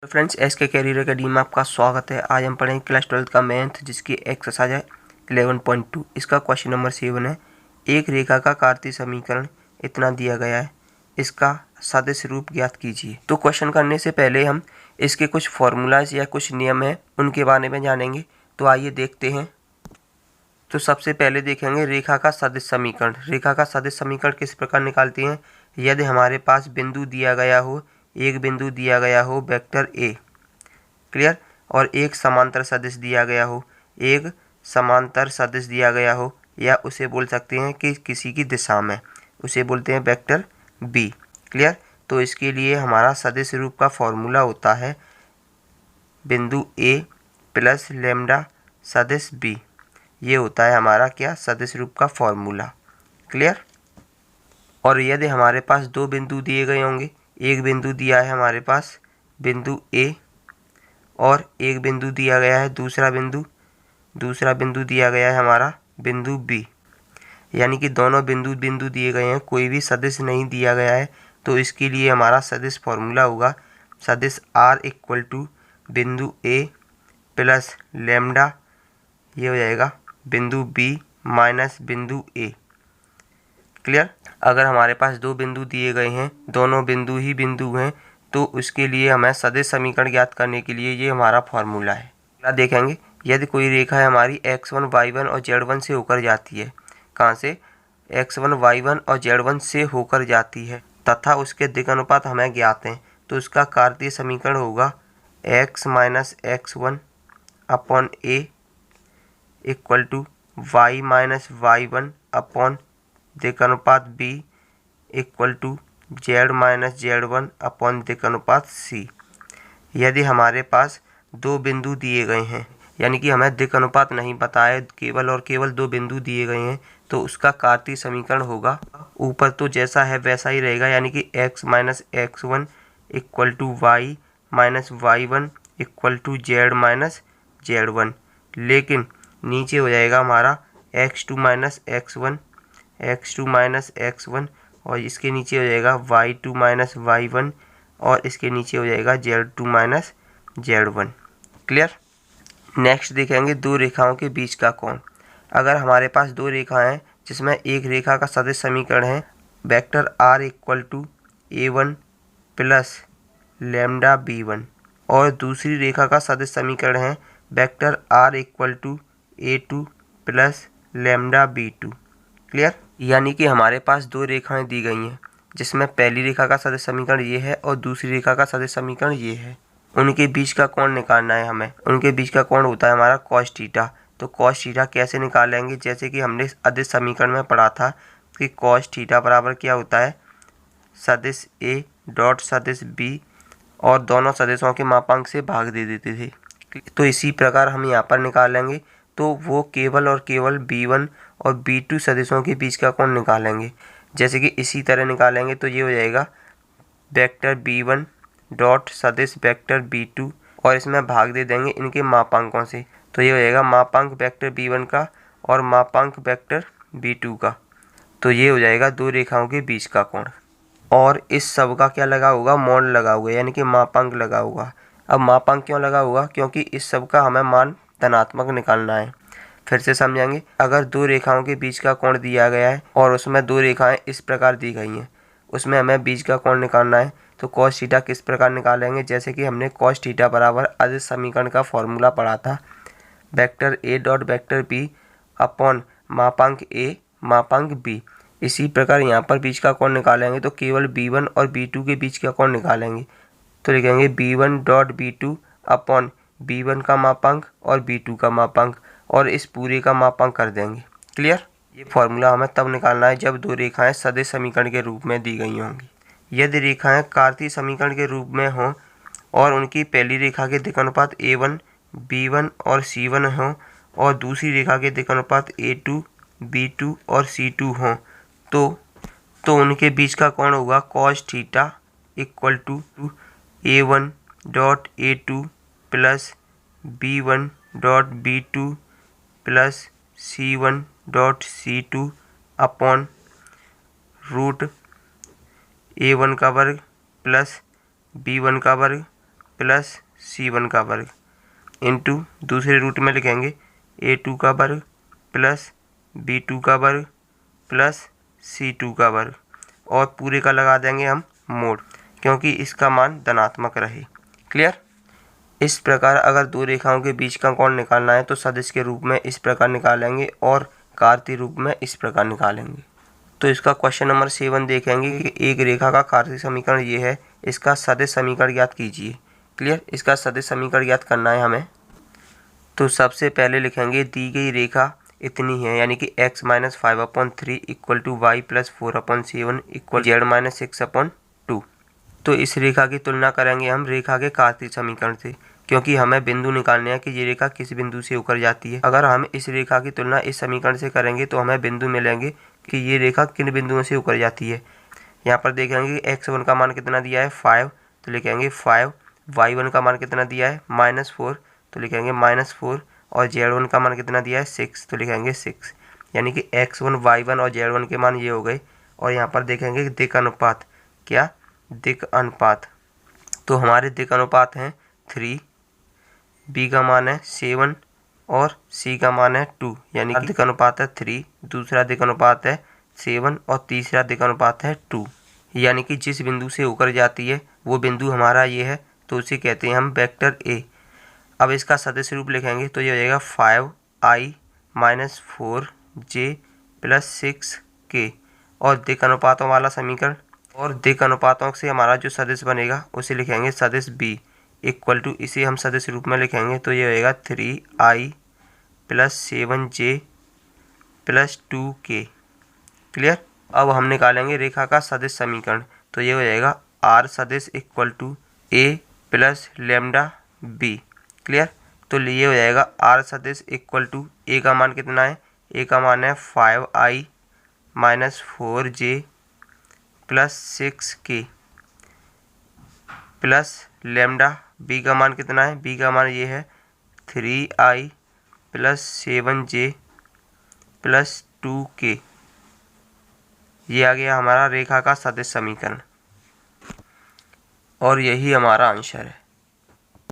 तो friends SK career academy में आपका स्वागत है। आज हम पढ़ेंगे क्लास 12 का मैथ जिसकी एक्सरसाइज है 11.2। इसका क्वेश्चन नंबर 7 है। एक रेखा का कार्तीय समीकरण इतना दिया गया है, इसका सदिश रूप ज्ञात कीजिए। तो क्वेश्चन करने से पहले हम इसके कुछ फॉर्मूलाज या कुछ नियम हैं उनके बारे में जानेंगे। तो आइए देखते हैं। तो सबसे पहले देखेंगे रेखा का सदिश समीकरण। रेखा का सदिश समीकरण किस प्रकार निकालते हैं? यदि हमारे पास बिंदु दिया गया हो, एक बिंदु दिया गया हो वेक्टर ए, क्लियर, और एक समांतर सदिश दिया गया हो, एक समांतर सदिश दिया गया हो, या उसे बोल सकते हैं कि किसी की दिशा में, उसे बोलते हैं वेक्टर बी, क्लियर। तो इसके लिए हमारा सदिश रूप का फॉर्मूला होता है बिंदु ए प्लस लैम्डा सदिश बी। ये होता है हमारा क्या? सदिश रूप का फॉर्मूला, क्लियर। और यदि हमारे पास दो बिंदु दिए गए होंगे, एक बिंदु दिया है हमारे पास बिंदु ए और एक बिंदु दिया गया है दूसरा बिंदु दिया गया है हमारा बिंदु बी, यानी कि दोनों बिंदु दिए गए हैं, कोई भी सदिश नहीं दिया गया है। तो इसके लिए हमारा सदिश फॉर्मूला होगा सदिश आर इक्वल टू बिंदु ए प्लस लैम्डा, ये हो जाएगा बिंदु बी माइनस बिंदु ए, क्लियर। अगर हमारे पास दो बिंदु दिए गए हैं, दोनों बिंदु हैं, तो उसके लिए हमें सदिश समीकरण ज्ञात करने के लिए ये हमारा फॉर्मूला है। अगला देखेंगे, यदि कोई रेखा है हमारी x1 y1 और z1 से होकर जाती है, कहाँ से? x1 y1 और z1 से होकर जाती है, तथा उसके दिक् अनुपात हमें ज्ञात हैं, तो उसका कार्तीय समीकरण होगा x minus x1 upon a equal to y minus y1 upon दिक् अनुपात b equal to z minus z1 upon दिक् अनुपात c। यदि हमारे पास दो बिंदु दिए गए हैं, यानी कि हमें दिक् अनुपात नहीं पता है, केवल और केवल दो बिंदु दिए गए हैं, तो उसका कार्तीय समीकरण होगा ऊपर तो जैसा है वैसा ही रहेगा, यानी कि x minus x1 equal to y minus y1 equal to z minus z1, लेकिन नीचे हो जाएगा हमारा x2 माइनस x1 और इसके नीचे हो जाएगा y2 माइनस y1 और इसके नीचे हो जाएगा z2 minus z1, clear. Next देखेंगे दो रेखाओं के बीच का कोण। अगर हमारे पास दो रेखाएं हैं जिसमें एक रेखा का सदिश समीकरण है vector r equal to a1 plus lambda b1 और दूसरी रेखा का सदिश समीकरण है vector r equal to a2 plus lambda b2, clear. यानी कि हमारे पास दो रेखाएं दी गई हैं जिसमें पहली रेखा का सदिश समीकरण ये है और दूसरी रेखा का सदिश समीकरण ये है। उनके बीच का कोण निकालना है हमें। उनके बीच का कोण होता है हमारा कॉस थीटा। तो कॉस थीटा कैसे निकालेंगे? जैसे कि हमने अदिश समीकरण में पढ़ा था कि कॉस थीटा बराबर क्या होता है? सदिश ए डॉट सदिश बी और दोनों सदिशों के मापांक से भाग दे देते थे। तो इसी प्रकार हम यहाँ पर निकालेंगे, तो वो केवल और केवल b1 और b2 सदिशों के बीच का कोण निकालेंगे। जैसे कि इसी तरह निकालेंगे तो ये हो जाएगा वेक्टर b1 डॉट सदिश वेक्टर b2 और इसमें भाग दे देंगे इनके मापांकों से, तो ये हो जाएगा मापांक वेक्टर b1 का और मापांक वेक्टर b2 का। तो ये हो जाएगा दो रेखाओं के बीच का कोण। और इस सब का क्या लगा होगा? मॉड लगा होगा, यानी कि मापांक लगा होगा। अब मापांक क्यों लगा होगा? क्योंकि इस सब का हमें मान धनात्मक निकालना है। फिर से समझेंगे, अगर दो रेखाओं के बीच का कोण दिया गया है और उसमें दो रेखाएं इस प्रकार दी गई हैं, उसमें हमें बीच का कोण निकालना है, तो कॉस थीटा किस प्रकार निकालेंगे? जैसे कि हमने कॉस थीटा बराबर अदिश समीकरण का फॉर्मूला पढ़ा था vector A dot vector B upon मापांक ए मापांक बी। इसी प्रकार यहाँ पर बीच का कोण निकालेंगे तो केवल b1 और b2 के बीच का कोण निकालेंगे, तो लिखेंगे b1 dot b2 upon b1 का मापांक और b2 का मापांक और इस पूरे का मापांक कर देंगे, क्लियर। ये फॉर्मूला हमें तब निकालना है जब दो रेखाएं सदिश समीकरण के रूप में दी गई होंगी। यदि रेखाएं कार्तीय समीकरण के रूप में हों और उनकी पहली रेखा के दिक् अनुपात a1 b1 और c1 हों और दूसरी रेखा के दिक् अनुपात a2 b2 और c2 हों, तो उनके बीच का कोण होगा cos theta equal to a1 dot a2 plus b1 dot b2 plus c1 dot c2 upon root a1 का वर्ग प्लस b1 का वर्ग प्लस C1 का वर्ग इंटू दूसरे रूट में लिखेंगे A2 का वर्ग प्लस B2 का वर्ग प्लस C2 का वर्ग और पूरे का लगा देंगे हम मोड, क्योंकि इसका मान धनात्मक रहे। क्लियर। इस प्रकार अगर दो रेखाओं के बीच का कोण निकालना है तो सदिश के रूप में इस प्रकार निकालेंगे और कार्तीय रूप में इस प्रकार निकालेंगे। तो इसका क्वेश्चन नंबर 7 देखेंगे कि एक रेखा का कार्तीय समीकरण ये है, इसका सदिश समीकरण ज्ञात कीजिए। क्लियर। इसका सदिश समीकरण ज्ञात करना है हमें। तो सबसे पहले लिखेंगे दी गई रेखा इतनी है, यानी कि x - 5/3 equal to y + 4/7 equal z - 6/2। तो इस रेखा की तुलना करेंगे हम रेखा के कार्तीय समीकरण से, क्योंकि हमें बिंदु निकालने हैं कि ये रेखा किस बिंदु से होकर जाती है। अगर हम इस रेखा की तुलना इस समीकरण से करेंगे तो हमें बिंदु मिलेंगे कि ये रेखा किन बिंदुओं से होकर जाती है। यहाँ पर देखेंगे x1 का मान कितना दिया है 5, तो लिखेंगे 5। y1 का मान कितना दिया है -4, तो लिखेंगे -4 और z1 का मान कितना दिया है 6, तो लिखेंगे 6। यानी कि x1, y1 और z1 के मान ये हो गए। और यहाँ पर देखेंगे दिक् अनुपात, क्या दिक् अनुपात, तो हमारे दिक् अनुपात हैं 3, b का मान है 7 और c का मान है 2, यानी कि दिक् अनुपात है 3, दूसरा दिक् अनुपात है 7 और तीसरा दिक् अनुपात है 2। यानी कि जिस बिंदु से होकर जाती है वो बिंदु हमारा ये है, तो उसे कहते हैं हम वेक्टर a। अब इसका सदिश रूप लिखेंगे तो ये हो जाएगा 5i - 4j + 6k और दिक् अनुपातों वाला समीकरण, और दिक् अनुपातों से हमारा जो सदिश बनेगा उसे लिखेंगे सदिश b इक्वल टू, इसे हम सदिश रूप में लिखेंगे तो ये होएगा 3i + 7j + 2k। क्लियर। अब हम निकालेंगे रेखा का सदिश समीकरण, तो ये हो जाएगा r सदिश equal to a + λb। Clear. तो ये हो जाएगा r सदिश इक्वल टू a का मान कितना है, a का मान है 5i - 4j + 6k plus lambda, b का मान कितना है, b का मान ये है 3i + 7j + 2k। ये आ गया हमारा रेखा का सदिश समीकरण और यही हमारा आंसर है।